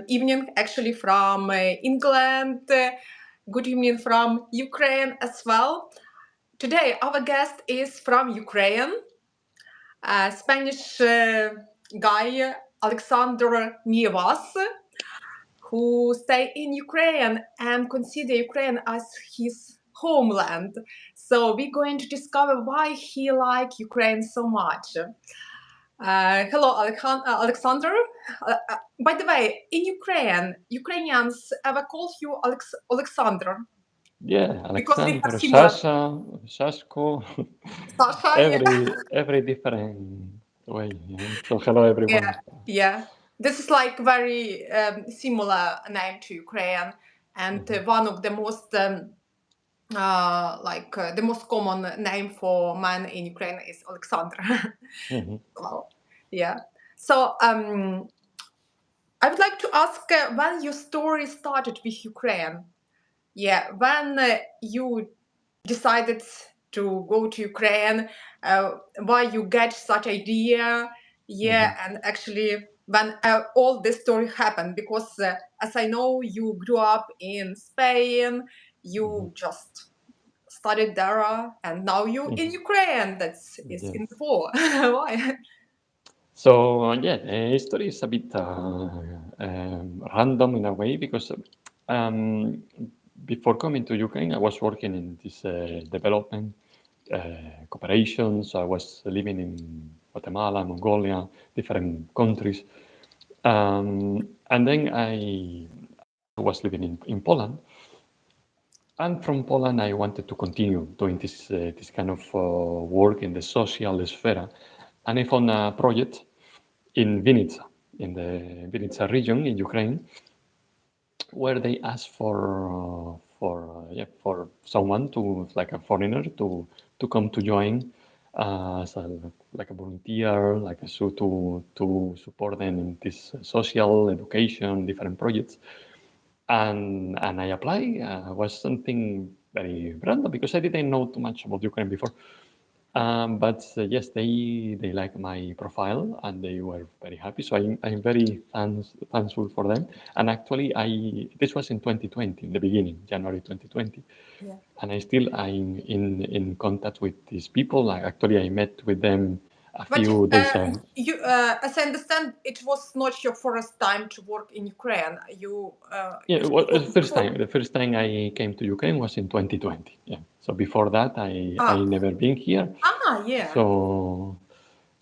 evening, actually, from England. Good evening from Ukraine as well. Today, our guest is from Ukraine, a Spanish guy, Alexandro Nievas, who stay in Ukraine and consider Ukraine as his homeland. So we're going to discover why he like Ukraine so much. Hello, Alexander. By the way, in Ukraine, Ukrainians ever call you Alexander Yeah, because we have Alexander, similar. Sasha, Shashko, Sasha, yeah. every different way. Yeah. So hello everyone. Yeah. This is like very similar name to Ukraine, and one of the most the most common name for man in Ukraine is Alexander. Well, yeah. So I would like to ask when your story started with Ukraine. Yeah, when you decided to go to Ukraine, why you get such idea, yeah, and actually when all this story happened, because as I know, you grew up in Spain, you just studied there, and now you in Ukraine. That's is Yes. in the war. Why? So yeah, the story is a bit random in a way because um, before coming to Ukraine, I was working in this development cooperation. So I was living in Guatemala, Mongolia, different countries, and then I was living in Poland. And from Poland, I wanted to continue doing this kind of work in the social sphere, and I found a project in Vinica, in the Vinica region in Ukraine, where they asked for someone to like a foreigner to come to join as like a volunteer, like a, so to support them in this social education, different projects. And I applied. Was something very random because I didn't know too much about Ukraine before. But yes, they like my profile and they were very happy. So I'm very thankful for them. And actually, I this was in 2020, in the beginning, January 2020, Yeah. and I'm in contact with these people. Actually, I met with them a But few days ago. you, as I understand, it was not your first time to work in Ukraine. You Yeah, used to well, work before. the first time I came to Ukraine was in 2020. Yeah. So before that, I Ah, never been here. yeah, So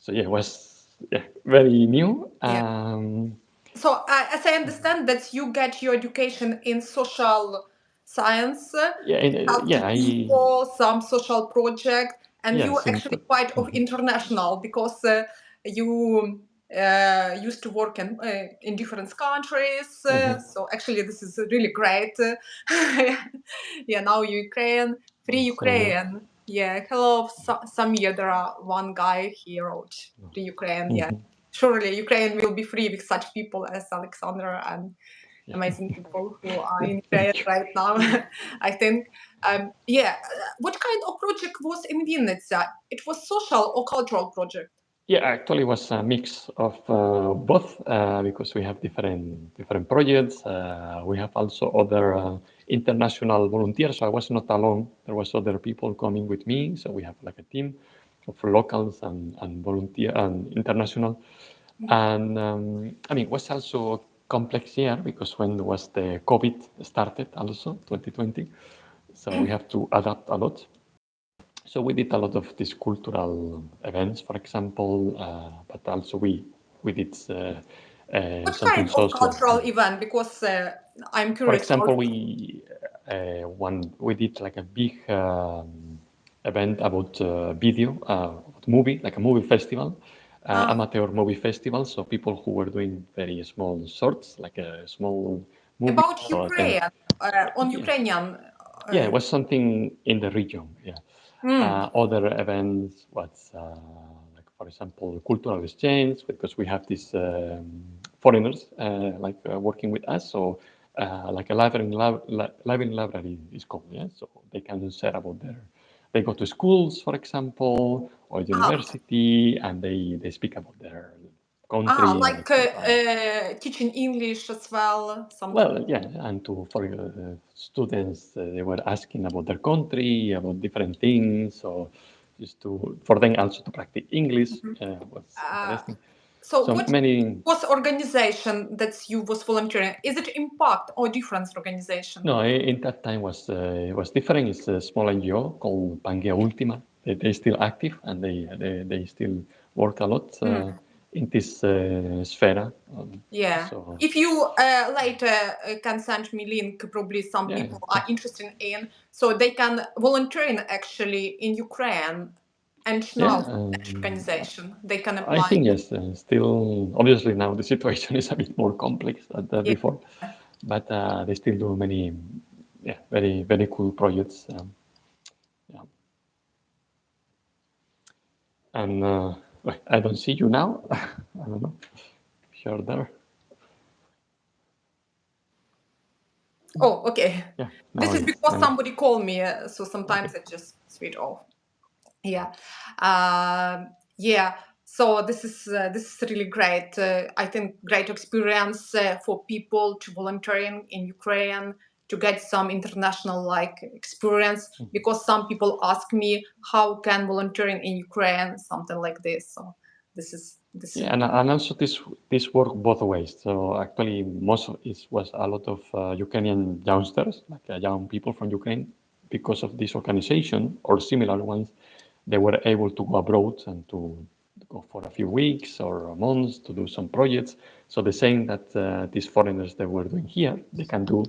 yeah, it was very new. yeah. So as I understand, that you get your education in social science, Yeah, helping people, some social project, and you yes, actually quite of international because you used to work in different countries. So actually, this is really great. Yeah, now Ukraine, free so Ukraine. Yeah, hello, Samir. There are one guy here, free Ukraine. Yeah, surely Ukraine will be free with such people as Alexander and amazing people who are in Ukraine thank you. right now. I think. Yeah, what kind of project was in Vinnytsia? It was social or cultural project? Yeah, actually, it was a mix of both because we have different projects. We have also other international volunteers. So I was not alone. There was other people coming with me. So we have like a team of locals and volunteer and international. And I mean, it was also a complex year because when was the COVID started also 2020. So we have to adapt a lot. So we did a lot of these cultural events, for example, but also we did What something kind of social. cultural event? Because I'm For curious example, about. we did like a big event about video, movie, like a movie festival, amateur movie festival. So people who were doing very small shorts, like a small movie About or 10. Ukraine, on Yeah, Ukrainian. yeah, it Uh, was something in the region. Yeah. mm. Other events, like for example, cultural exchange, because we have these foreigners working with us. So like a library library is called. Yeah. So they can share about they go to schools, for example, or Ah, university, and they speak about their country. Like teaching English as well, something. Well, yeah, and for students, they were asking about their country, about different things, so just for them also to practice English was interesting. So So what many. was organization that you was volunteering? Is it Impact or different organization? No, in that time was different. It's a small NGO called Pangea Ultima. They're still active and they still work a lot in this sphere. Yeah. So If you later can send me link, probably some yeah, people are interested in, so they can volunteering actually in Ukraine and yeah. now organization. They can I apply. think yes. Still, obviously now the situation is a bit more complex than Yeah. before, but they still do many, yeah, very cool projects. Yeah. And wait, I don't see you now. I don't know if you're there. Oh, okay. Yeah, now This is yes. because somebody called me, so Okay. sometimes I just switch off. Yeah. Yeah. So this is really great. I think great experience for people to volunteering in Ukraine to get some international like experience, because some people ask me how can volunteering in Ukraine, something like this. So this is Yeah, and also this worked both ways. So actually, most of it was a lot of Ukrainian youngsters, like young people from Ukraine, because of this organization or similar ones, they were able to go abroad and to go for a few weeks or months to do some projects. So the same that these foreigners they were doing here, they can do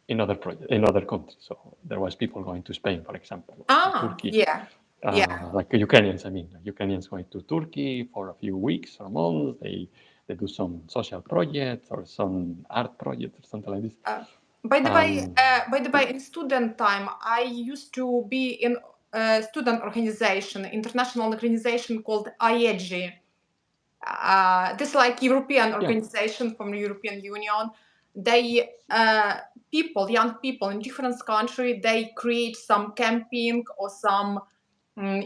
in other projects in other countries. So there was people going to Spain, for example, to Turkey, yeah, yeah. like Ukrainians. I mean, Ukrainians going to Turkey for a few weeks or months. They do some social projects or some art projects or something like this. Uh, by the way, Um, in student time, I used to be in a student organization, international organization called IEG. This like European yeah. organization from the European Union. They young people in different country, they create some camping or some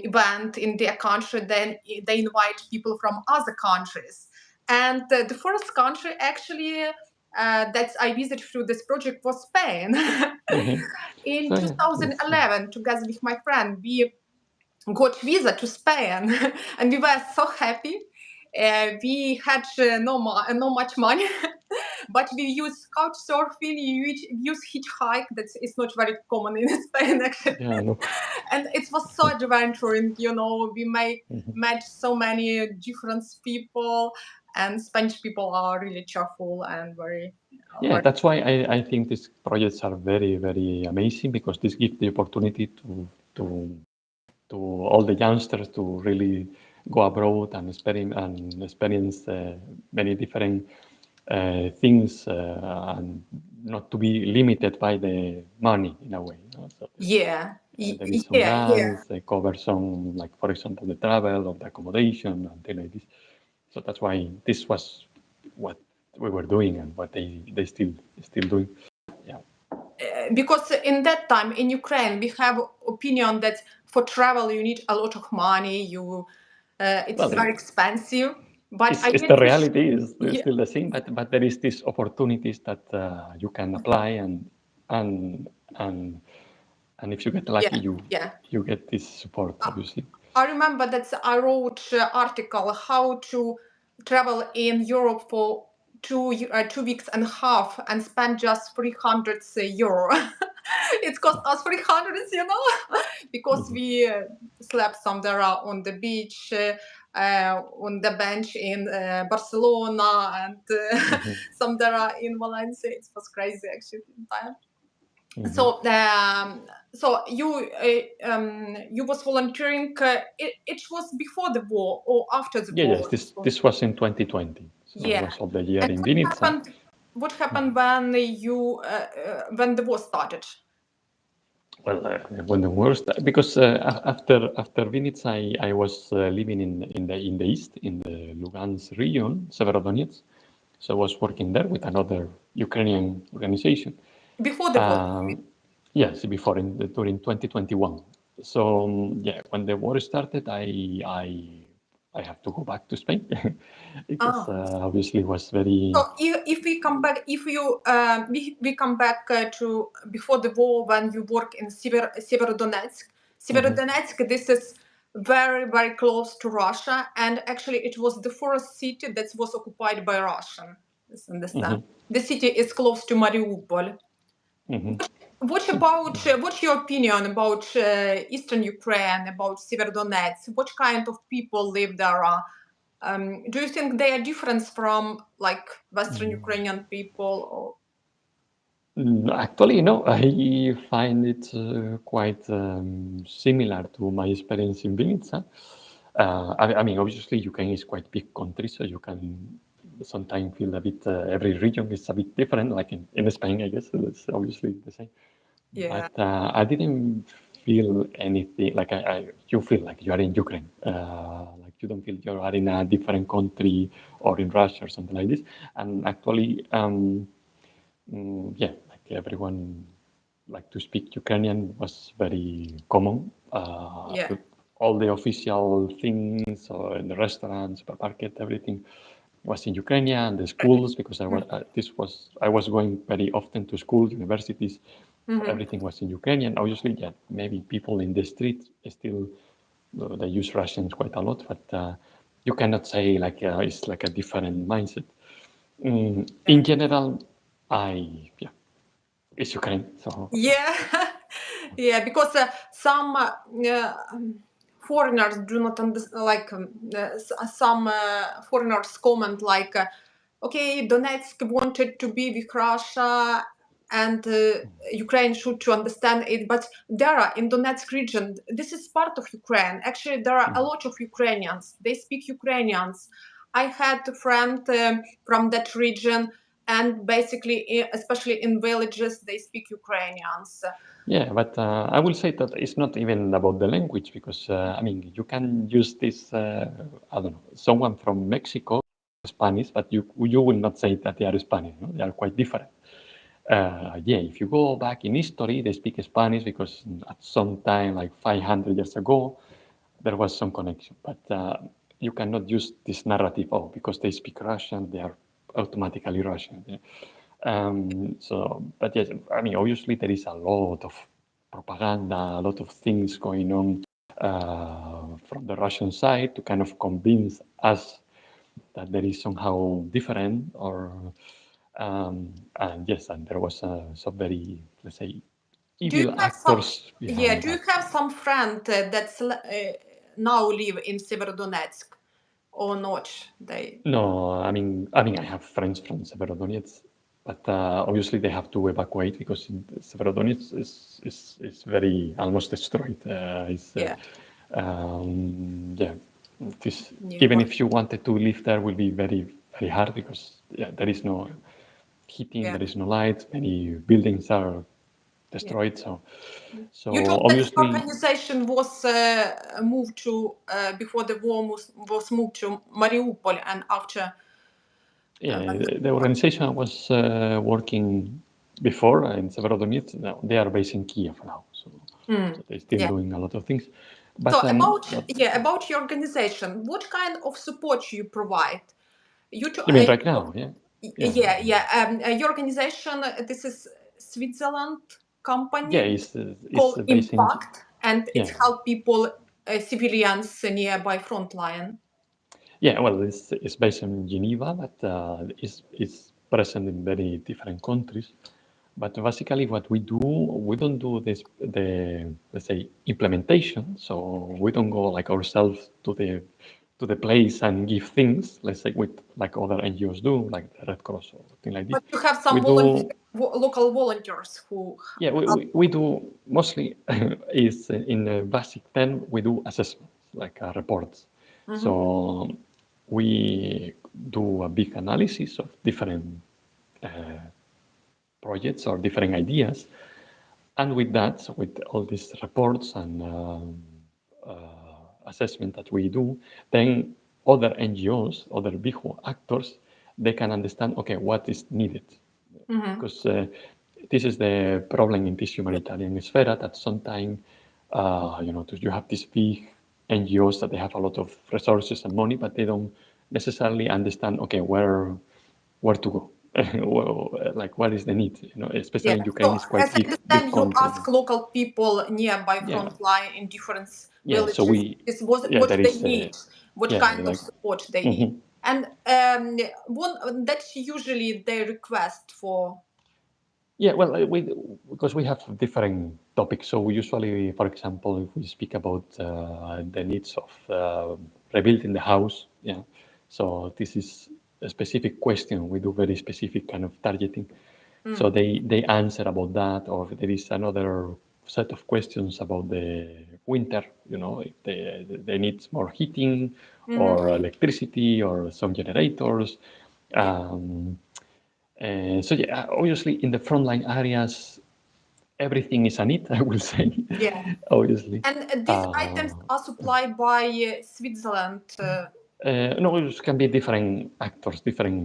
event in their country. Then they invite people from other countries. And the first country actually that I visited through this project was Spain. Mhm. In So yeah, it's, 2011, together with my friend, we got visa to Spain, and we were so happy. We had no much money, but we used couch surfing, use hitchhike. It's not very common in Spain actually, yeah, no. and it was so adventuring. We Mhm. met so many different people, and Spanish people are really cheerful and very, Yeah, very. that's why I think these projects are very amazing because this gives the opportunity to to all the youngsters to really go abroad and experience many different things and not to be limited by the money in a way. So Yeah, there is some yeah. grants, they cover some, like for example, the travel or the accommodation and things like this. So that's why this was what we were doing and what they still doing. Yeah. Because in that time in Ukraine we have opinion that for travel you need a lot of money. It's Well, very expensive. But it's the IEG, reality is yeah, still the same, but there is these opportunities that you can apply and and and if you get lucky, yeah, you yeah. you get this support, obviously. I remember that I wrote article how to travel in Europe for 2 weeks and a half and spend just 300 euro. It cost us 300, because Mhm. we slept somewhere on the beach, on the bench in Barcelona, and Mhm. somewhere in Valencia. It was crazy actually. Mhm. So you was volunteering. It was before the war or after the Yeah, yes, war? this was in 2020, so it Yeah. was all the year And in Vinica. what happened when when the war started? Well, when the worst, because after Vinica, I was living in the east, in the Lugansk region, Severodonetsk. So I was working there with another Ukrainian organization. Before the war? Yes, before during 2021. So yeah, when the war started, I I have to go back to Spain because Ah. obviously it was very. So if we come back, if you we come back to before the war when you work in Severodonetsk. Severodonetsk, this is very close to Russia, and actually it was the first city that was occupied by Russian. Just understand. Mhm, The city is close to Mariupol. mhm. What about what's your opinion about Eastern Ukraine, about Severodonetsk? What kind of people live there? Do you think they are different from like Western Ukrainian people? Or Actually, no, I find it quite similar to my experience in Vinica. I mean, obviously, Ukraine is quite big country, so you can sometimes feel a bit, every region is a bit different, like in Spain, I guess, it's obviously the same. yeah, But I didn't feel anything like you feel like you are in Ukraine, like you don't feel you are in a different country or in Russia or something like this. And actually, yeah, like everyone like to speak Ukrainian was very common. yeah, All the official things or in the restaurants, supermarket, everything was in Ukrainian. The schools, because I was going very often to school, universities, so mm-hmm. everything was in Ukrainian. Obviously, yeah, maybe people in the street still they use Russians quite a lot, but you cannot say like it's like a different mindset. In Yeah. general, yeah, it's Ukraine. So Yeah, yeah, because some foreigners do not understand, like some foreigners comment like, okay, Donetsk wanted to be with Russia and Ukraine should to understand it, but there are in Donetsk region, this is part of Ukraine. Actually, there are a lot of Ukrainians. They speak Ukrainians. I had a friend from that region, and basically, especially in villages, they speak Ukrainians. yeah, but I will say that it's not even about the language because I mean you can use this. I don't know, someone from Mexico Spanish, but you will not say that they are Spanish. No? They are quite different. Yeah, if you go back in history, they speak Spanish because at some time, like 500 years ago, there was some connection. But you cannot use this narrative, oh, because they speak Russian, they are automatically Russian. Yeah. But yes, I mean, obviously there is a lot of propaganda, a lot of things going on from the Russian side to kind of convince us that there is somehow different or and yes, and there was some very, let's say, Do you evil have some? actors Yeah, behind do you that. have some friend that's now live in Severodonetsk or not? They. No, I mean, I have friends from Severodonetsk, but obviously they have to evacuate because Severodonetsk is very almost destroyed. Yeah, Yeah, this even nearby. if you wanted to live there, will be very hard because yeah, there is no heating, Yeah, there is no light, many buildings are yeah. destroyed. You So told that your obviously, organization was moved to before the war was moved to Mariupol, and after. yeah, the organization was working before in Severodonetsk. Now they are based in Kiev now, so they're still Yeah. doing a lot of things. So But what about your organization, what kind of support you provide? You to, you mean right now? Yeah, yeah, yeah. Your organization, this is Switzerland yeah. company It's called based in Impact, and it yeah, help people, civilians nearby frontline. yeah. Well, it's based in Geneva, but it's present in very different countries. But basically, what we don't do the let's say implementation. So we don't go like ourselves to the place and give things. Let's say with like other NGOs do, like the Red Cross or something like this. But you have We some do local volunteers who. yeah we do mostly is in the basic term we do assessments like reports. Mhm. So we do a big analysis of different uh, projects or different ideas. And with that, so with all these reports and assessment that we do, then other NGOs, other big actors, they can understand, okay, what is needed. Mhm. Because this is the problem in this humanitarian sphere that sometimes, you know, you have this big NGOs that they have a lot of resources and money, but they don't necessarily understand, okay, where to go. Well, like what is the need? Yeah. Especially in Ukraine, So it's quite as I big understand, you country. ask local people nearby Yeah, frontline in different yeah. So villages yeah, what there they is, need, what yeah, kind of like, support they need, mhm. and that's usually their request for. Yeah, well, because we have different topics. So we usually, for example, if we speak about the needs of rebuilding the house, yeah. So this is a specific question. We do very specific kind of targeting. So they answer about that, or there is another set of questions about the winter. If they need more heating or electricity or some generators. Yeah. Um, so yeah, obviously in the frontline areas, everything is a need, I will say, Yeah. obviously. And these Uh, items are supplied by Switzerland. no, it can be different actors, different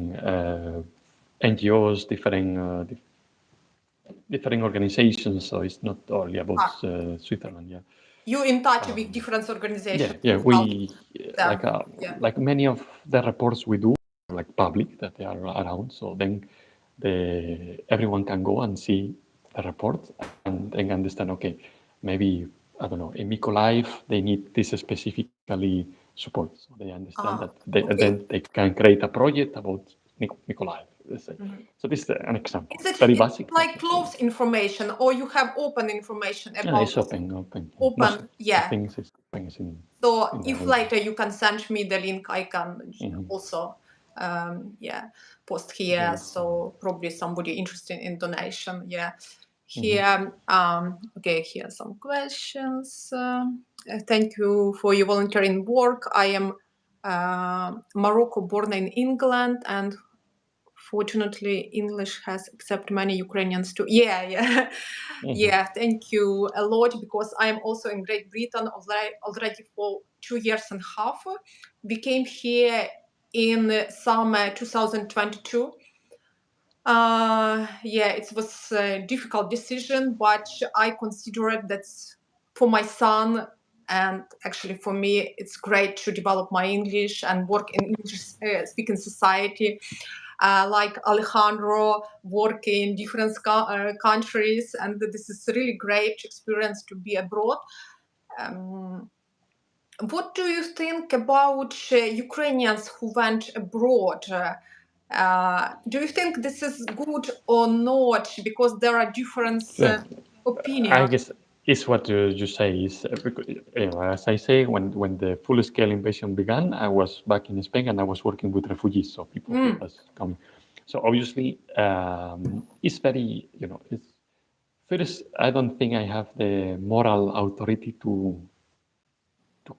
NGOs, different organizations. So it's not only about Ah, Switzerland. Yeah, you in touch with different yeah, organizations yeah. to help We them. Yeah. like many of the reports we do are like public that they are around. So then everyone can go and see the report and then understand. Okay, maybe I don't know in Mykolaiv they need this specifically support. So they understand that Ah, then okay. they can create a project about Mykolaiv. Let's say. So this is an example. Is It's very it basic, but like closed information, or you have open information about it's open. Most open? of Yeah. things is open So in the if web. later you can send me the link, I can Mhm. also yeah post Yeah, here. it's, So probably somebody interested in donation. Yeah. mhm. Here, okay, here are some questions. Thank you for your volunteering work. I am Morocco born in England, and fortunately English has accepted many Ukrainians too. Yeah, yeah. Mhm. Yeah, thank you a lot, because I am also in Great Britain already for 2 years and a half. We came here in summer 2022. Yeah, it was a difficult decision, but I consider it that's for my son, and actually for me, it's great to develop my English and work in English speaking society. Like Alejandro, work in different countries, and this is really great experience to be abroad. Um, what do you think about Ukrainians who went abroad? Do you think this is good or not? Because there are different Yeah, I opinions. guess it's what you say is as I say when the full scale invasion began, I was back in Spain and I was working with refugees, so people who Mm. was coming. So obviously, it's very it's first. I don't think I have the moral authority to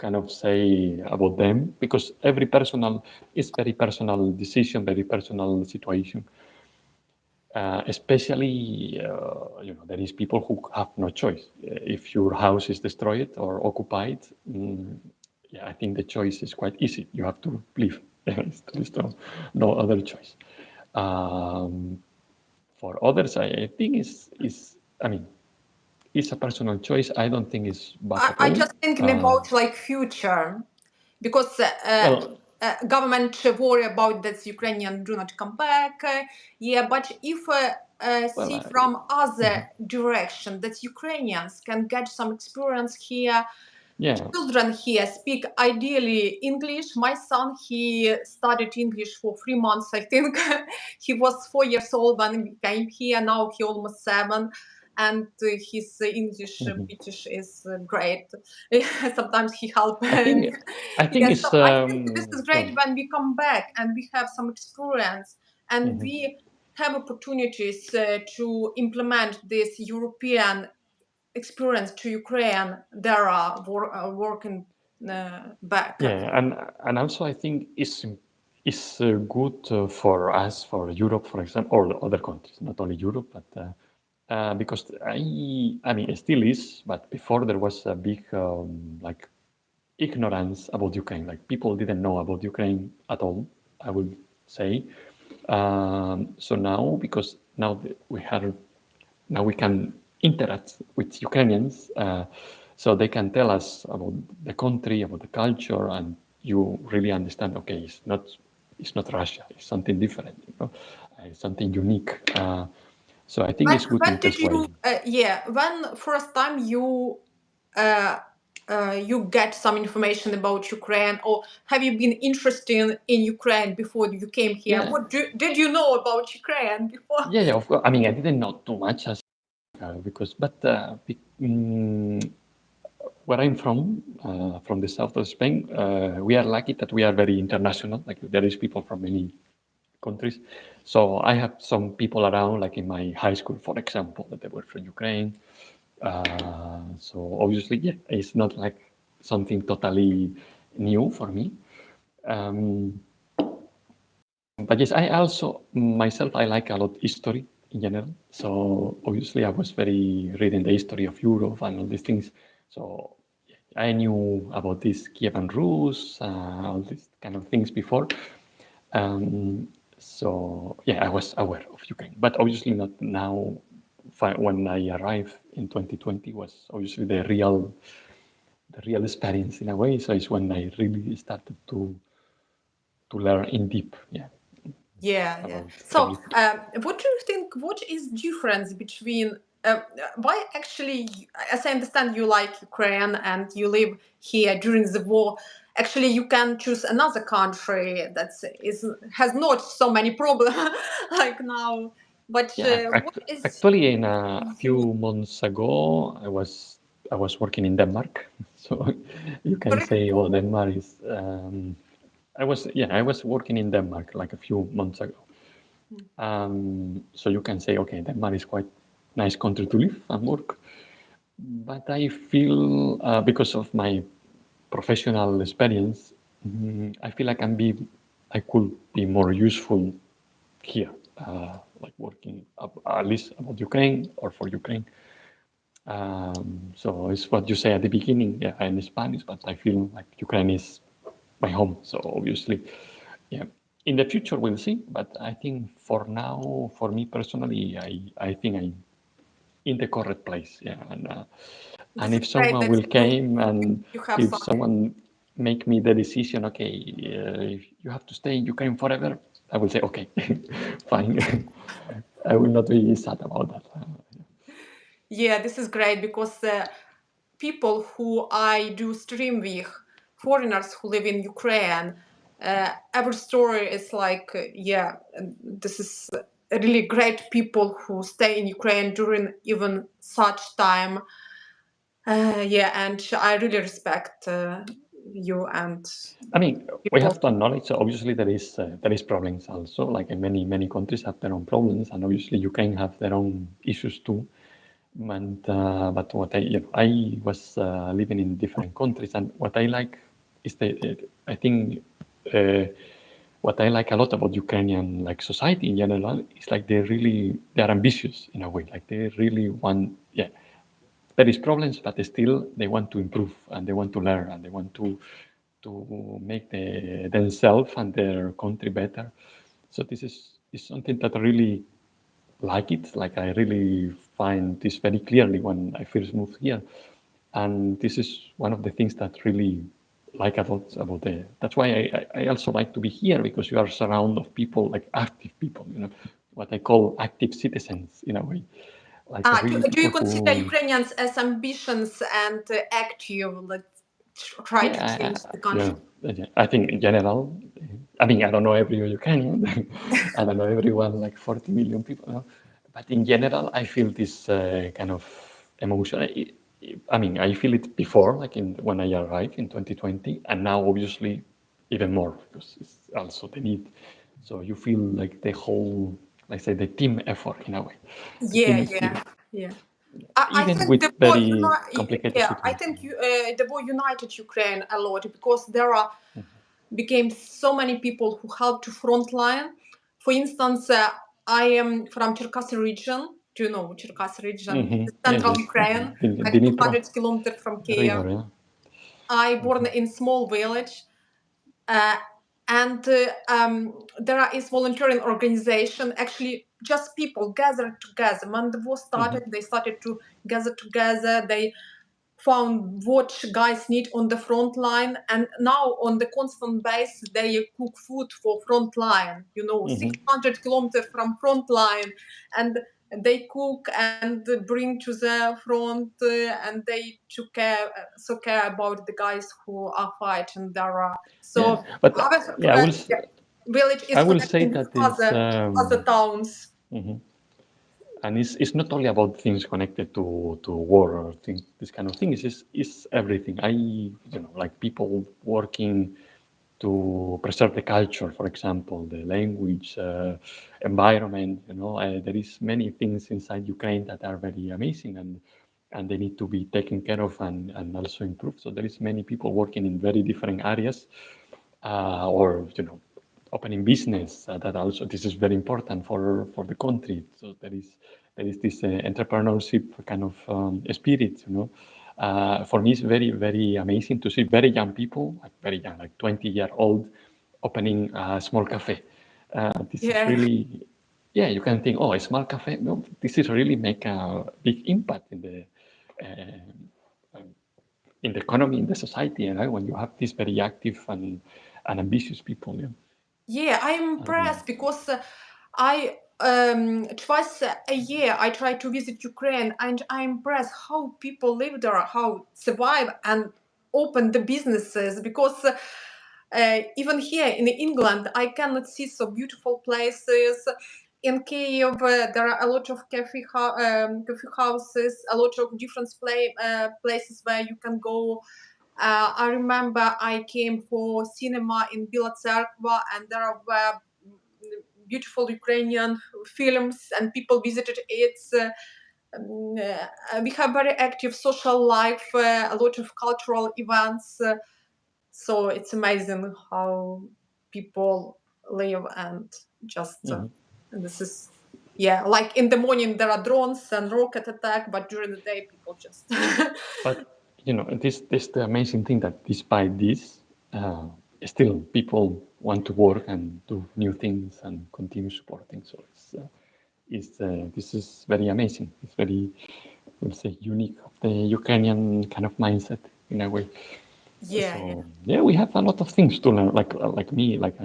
kind of say about them because every personal is very personal decision, very personal situation. Especially, there is people who have no choice. If your house is destroyed or occupied, yeah, I think the choice is quite easy. You have to leave. There's no other choice. Um, for others, I think I mean, it's a personal choice. I don't think it's bad at I all. just thinking about like future, because Well, government worry about that Ukrainian do not come back. Yeah, but if well, see from other direction that Ukrainians can get some experience here, yeah. children here speak ideally English. My son, he studied English for 3 months, I think. He was 4 years old when he came here. Now he almost 7, and his English Mhm. British is great. Sometimes he help. I think I think Yeah, so it's I think this is well, great when we come back and we have some experience and mhm. we have opportunities to implement this European experience to Ukraine. There are working back. Yeah, and also I think it's good for us, for Europe, for example, or other countries, not only Europe, but because I mean, it still is, but before there was a big like ignorance about Ukraine. Like people didn't know about Ukraine at all, I would say. So now, because now we have now we can interact with Ukrainians. So they can tell us about the country, about the culture, and you really understand. Okay, it's not Russia. It's something different. You know, it's something unique. So I think it's good in When did this way. you, when first time uh, you get some information about Ukraine, or have you been interested in Ukraine before you came here? Yeah, Did you know about Ukraine before? yeah. Of course. I mean, I didn't know too much as because, but where I'm from the south of Spain, we are lucky that we are very international. Like there is people from many countries. So I have some people around, like in my high school, for example, that they were from Ukraine. So obviously, yeah, it's not like something totally new for me. Um, but yes, I also myself I like a lot history in general. So obviously, I was very reading the history of Europe and all these things. So I knew about this Kievan Rus, all these kind of things before. Um, so yeah, I was aware of Ukraine, but obviously not now. When I arrived in 2020 was obviously the real experience in a way. So it's when I really started to learn in deep, yeah, Yeah. about So, everything. what do you think? What is difference between why actually, as I understand, you like Ukraine and you live here during the war. Actually, you can choose another country that is has not so many problems like now. But Yeah, what is actually, in a you? few months ago, I was working in Denmark, so you can Sorry? say, oh, Denmark is. I was working in Denmark like a few months ago. So you can say, okay, Denmark is quite nice country to live and work. But I feel because of my professional experience, I feel I could be more useful here, like working at least about Ukraine or for Ukraine. So it's what you say at the beginning. Yeah, I'm Spanish, but I feel like Ukraine is my home. So obviously, yeah. In the future, we'll see. But I think for now, for me personally, I think I'm in the correct place. Yeah, and This is if great someone that will came and you have if some. someone make me the decision, okay, if you have to stay in Ukraine forever, I will say okay, fine. I will not be sad about that. Yeah, this is great because people who I do stream with, foreigners who live in Ukraine, every story is like, this is really great people who stay in Ukraine during even such time. And I really respect you and I mean, we people. have to acknowledge, so obviously there is problems also, like in many countries have their own problems, and obviously Ukraine have their own issues too. And but what I was living in different countries, and what I like is I think uh, what I like a lot about Ukrainian like society in general is like they are ambitious in a way, like they really want, yeah, there is problems, but still they want to improve and they want to learn and they want to make themselves and their country better. So this is something that I really like it. Like I really find this very clearly when I first moved here, and this is one of the things that really like about the. That's why I also like to be here because you are surrounded of people like active people. You know what I call active citizens in a way, like really Do you people consider who. Ukrainians as ambitious and active, like try to change the Yeah, country? I think in general, I mean, I don't know every Ukrainian, I don't know everyone, like 40 million people, no? But in general, I feel this kind of emotion. I mean, I feel it before, like when I arrived in 2020, and now obviously even more because it's also the need. So you feel like the whole, like say, the team effort in a way. I Yeah, think yeah, yeah. I even think with the war, very complicated I situations. think the war united Ukraine a lot because there are became so many people who helped to frontline. For instance, I am from Cherkasy region. Do you know Cherkasy region? Mm-hmm. It's Yes, central yes. Ukraine, like Dnipro 200 kilometers from Kiev. River, yeah. I born in small village, uh, and there is volunteering organization. Actually, just people gathered together. When the war started, they started to gather together. They found what guys need on the front line, and now on the constant base they cook food for front line, 600 kilometers from front line, and they cook and bring to the front, and they took care so care about the guys who are fighting there. So but our yeah, village is I will say connecting with that is, other towns. and it's not only about things connected to war or things, this kind of thing. It's everything. Like people working to preserve the culture, for example, the language, environment. There is many things inside Ukraine that are very amazing, and they need to be taken care of and also improved. So there is many people working in very different areas, or opening business. That also, this is very important for the country. So there is this entrepreneurship kind of spirit. For me, it's very, very amazing to see very young people, like very young, like 20-year-old, opening a small cafe. This is Yeah. really, yeah, you can think, oh, a small cafe. No, this is really make a big impact in the economy, in the society, when you have these very active and ambitious people. Yeah. Yeah, I'm impressed because I twice a year I try to visit Ukraine, and I'm impressed how people live there, how survive and open the businesses. Because even here in England, I cannot see so beautiful places. In Kiev, there are a lot of coffee houses, a lot of different places where you can go. I remember I came for cinema in Bila Tserkva, and there were beautiful Ukrainian films, and people visited it. We have very active social life, a lot of cultural events. So it's amazing how people live, and just and this is, yeah, like in the morning there are drones and rocket attack, but during the day people just But this the amazing thing that despite this, still people want to work and do new things and continue supporting. So this is very amazing. It's very, let's say, unique of the Ukrainian kind of mindset in a way. yeah, yeah. So yeah, we have a lot of things to learn. Like me, like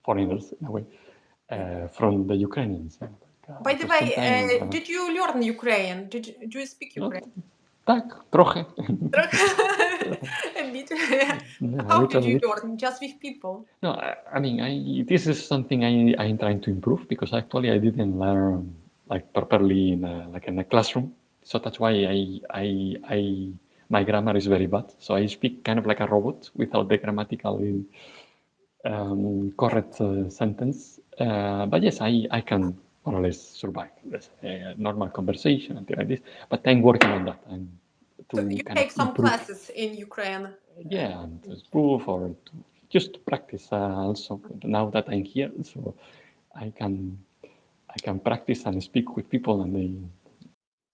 foreigners in a way, Yeah. from the Ukrainians. Yeah. By the So way, sometimes, did you learn Ukrainian? Do you speak no, Ukrainian? tak, trochę. A bit. Yeah, a How did little you bit. learn? Just with people? No, I mean, this is something I'm trying to improve because actually I didn't learn like properly in a classroom. So that's why my grammar is very bad. So I speak kind of like a robot without the grammatical correct sentence. But yes, I can more or less survive this normal conversation and things like this. But I'm working on that and So to you kind of take some improve. classes in Ukraine. Yeah, and to improve or just to practice also. Now that I'm here, so I can I can practice and speak with people, and they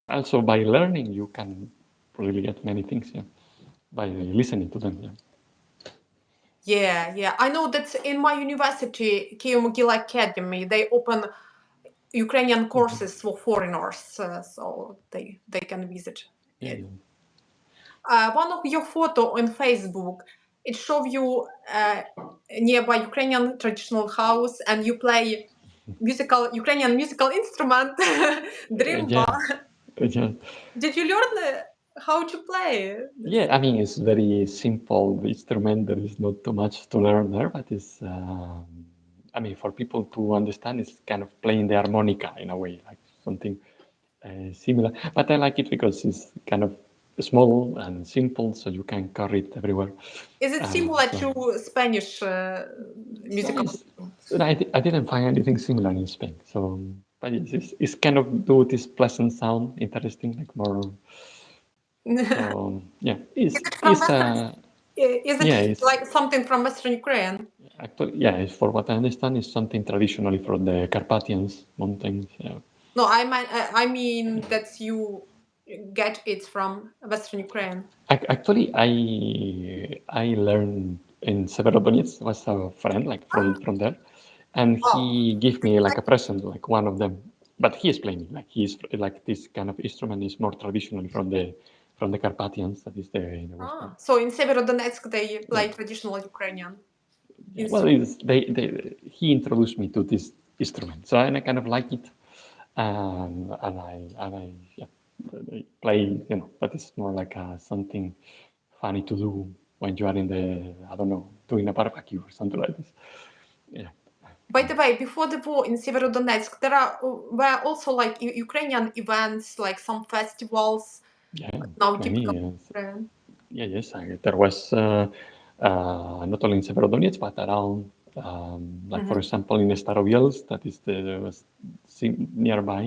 also by learning you can really get many things. Yeah, by listening to them. Yeah. Yeah, yeah. I know that in my university, Kyiv Mogila Academy, they open Ukrainian courses for foreigners, so they can visit Yeah, it. yeah. One of your photo on Facebook, it shows you nearby Ukrainian traditional house, and you play Ukrainian musical instrument, drimba. Yeah, yeah. Did you learn how to play this? Yeah, I mean, it's very simple instrument. There is not too much to learn there, but I mean, for people to understand, it's kind of playing the harmonica in a way, like something similar. But I like it because it's kind of small and simple, so you can carry it everywhere. Is it similar So, to Spanish yeah, musical? I didn't find anything similar in Spain. So, but yes, it's kind of do this pleasant sound, interesting, like more. So yeah, Is it from Western? Is it yeah, it's like something from Western Ukraine? actually, yeah, for what I understand, it's something traditionally from the Carpathians mountains. Yeah. No, I mean that you get it from Western Ukraine. Actually, I learned in Severodonetsk. Was a friend like from there, and Oh, he gave me like a present, like one of them. But he explained me like he's like this kind of instrument is more traditionally from the Carpathians, that is the west part. So in Severodonetsk they play traditional Ukrainian Yeah, well, instruments. he introduced me to this instrument, so I kind of like it, and I yeah, I play, but it's more like something funny to do when you are in the, I don't know, doing a barbecue or something like this. Yeah. By the way, before the war in Severodonetsk, were also like Ukrainian events, like some festivals. Yeah, Now typical. many. Yes. There was not only in Severodonetsk, but around, like for example, in Starobielsk, that is was nearby.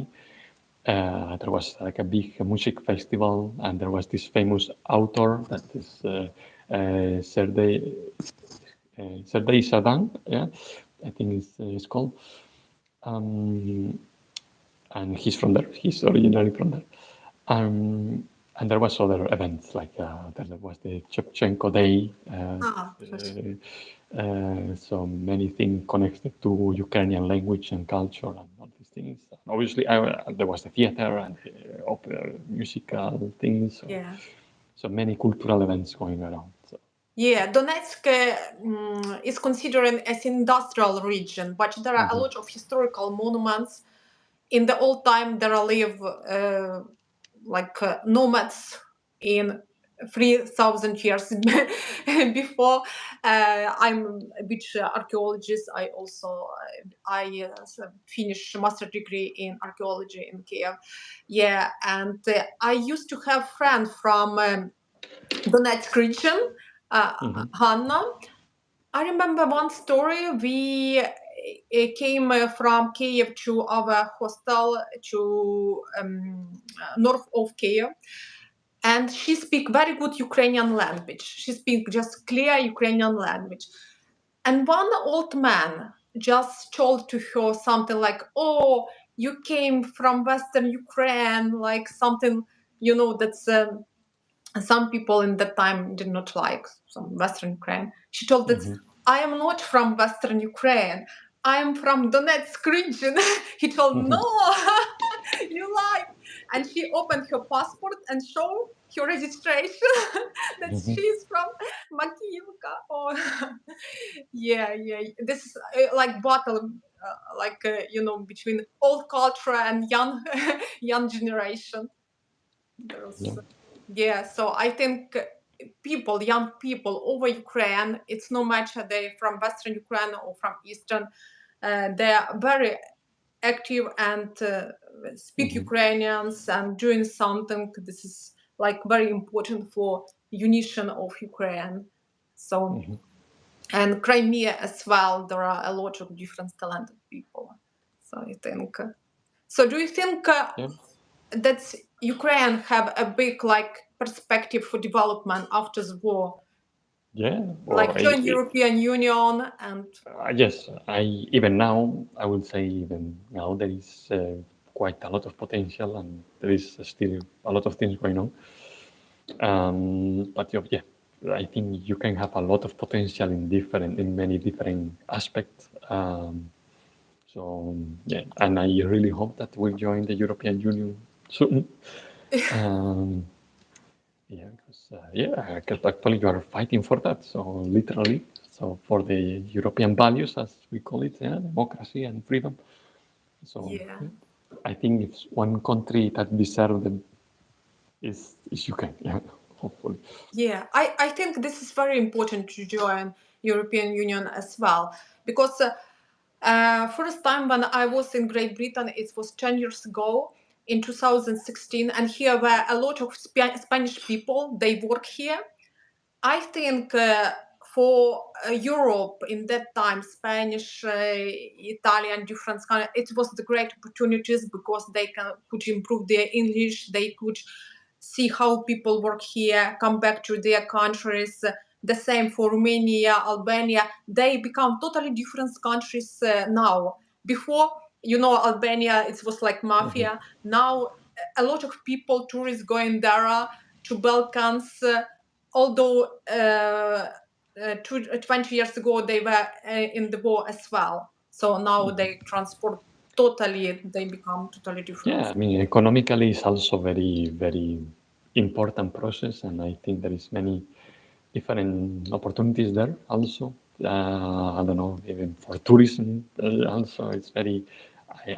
There was like a big music festival, and there was this famous author that is Sergei Sadan, yeah, I think it's called, and he's from there. He's originally from there. And there was other events like there was the Shevchenko Day, so many things connected to Ukrainian language and culture and all these things. And obviously, there was the theater and the opera, musical things. So many cultural events going around. So. Yeah, Donetsk is considered as industrial region, but there are a lot of historical monuments. In the old time, there live nomads in 3,000 years before. I'm a beach archaeologist. I also finished master degree in archaeology in Kiev. Yeah, and I used to have friends from Donetsk region, Hanna. I remember one story. We came from Kiev to our hostel to north of Kiev, and she speak very good Ukrainian language. She speak just clear Ukrainian language. And one old man just told to her something like, "Oh, you came from Western Ukraine," like something, that's. Some people in that time did not like some Western Ukraine. She told that I am not from Western Ukraine. I am from Donetsk region. He told, no, you lie. And she opened her passport and showed her registration that she's from Makivka. Oh, yeah. This is like battle, between old culture and young, young generation. So I think young people over Ukraine, it's no matter they from Western Ukraine or from Eastern, they are very active and speak Ukrainians and doing something. This is like very important for unition of Ukraine. So, and Crimea as well, there are a lot of different talented people. So I think. So do you think that Ukraine have a big perspective for development after the war? Yeah, like join European Union and. Yes, even now I would say even now there is quite a lot of potential and there is still a lot of things going on. But yeah, I think you can have a lot of potential in many different aspects. So yeah, and I really hope that we'll join the European Union soon. Yeah, because actually you are fighting for that. So literally, so for the European values, as we call it, democracy and freedom. So I think it's one country that deserves them is Ukraine. Yeah, hopefully. Yeah, I think this is very important to join European Union as well, because first time when I was in Great Britain, it was 10 years ago in 2016, and here were a lot of Spanish people. They work here. I think for Europe in that time, Spanish, Italian, different kind, it was the great opportunities because they could improve their English. They could see how people work here, come back to their countries. The same for Romania, Albania. They become totally different countries now. Before, Albania, it was like mafia. Now, a lot of people, tourists going there to Balkans. Although 20 years ago they were in the war as well. So now they transport totally, they become totally different. Yeah, I mean, economically it's also very, very important process, and I think there is many different opportunities there also. I don't know, even for tourism also. It's very,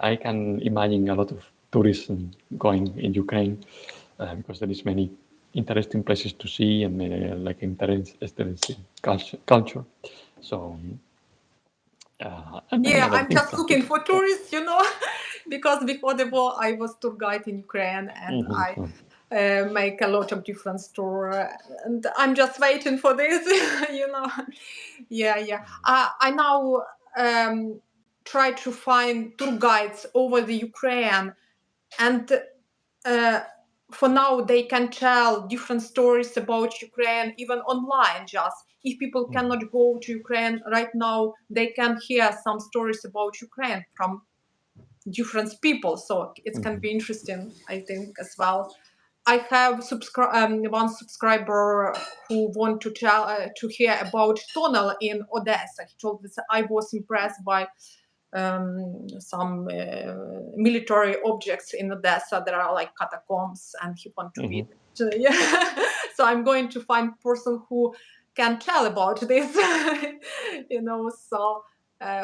I can imagine a lot of tourism going in Ukraine because there is many interesting places to see and like interesting culture. So, and many Yeah, other I'm things just like it. looking for Yeah. tourists, because before the war I was tour guide in Ukraine, and I So, make a lot of different tour, and I'm just waiting for this, you know. Yeah, yeah. I now try to find tour guides over the Ukraine, and uh, for now they can tell different stories about Ukraine even online. Just if people cannot go to Ukraine right now, they can hear some stories about Ukraine from different people, so it can be interesting, I think, as well. I have one subscriber who want to tell to hear about tunnel in Odessa. He told us I was impressed by some military objects in Odessa. There are like catacombs, and he want to visit. Yeah. So I'm going to find person who can tell about this, So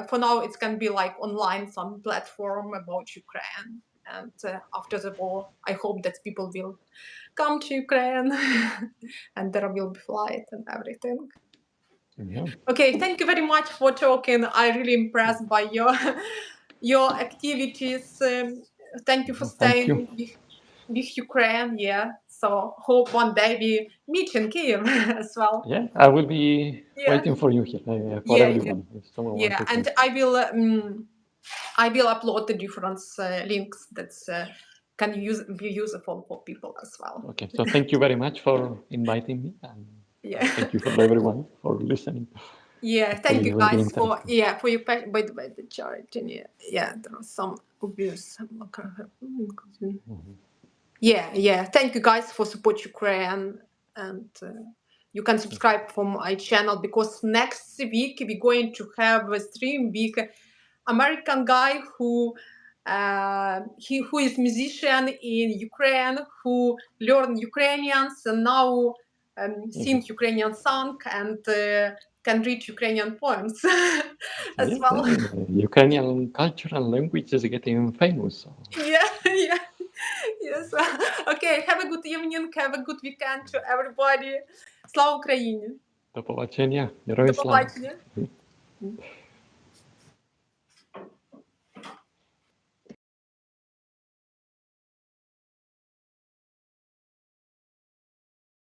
for now, it can be like online, some platform about Ukraine. And after the war, I hope that people will come to Ukraine and there will be flight and everything. yeah. Okay, thank you very much for talking. I really impressed by your your activities. Thank you for Thank you. staying with Ukraine. Yeah, so hope one day we meet in Kiev as well. Yeah, I will be Yeah, waiting for you here, for yeah, yeah, everyone. If someone wants yeah. to And come. I will upload the different links that can be useful for people as well. Okay, so thank you very much for inviting me, and Yeah. thank you for everyone for listening. Yeah, thank Hopefully, you it will be guys for interesting. for your by the charity. Yeah, there are some obvious. Yeah. Thank you guys for support Ukraine, and you can subscribe for my channel because next week we're going to have a stream with American guy who is musician in Ukraine, who learn Ukrainians and now sing Ukrainian song and can read Ukrainian poems as Yeah, well. Ukrainian culture and language is getting famous. So. Yeah, yeah. Yes. Okay, have a good evening, have a good weekend to everybody. Слава Україні! До побачення, До героям слава! побачення!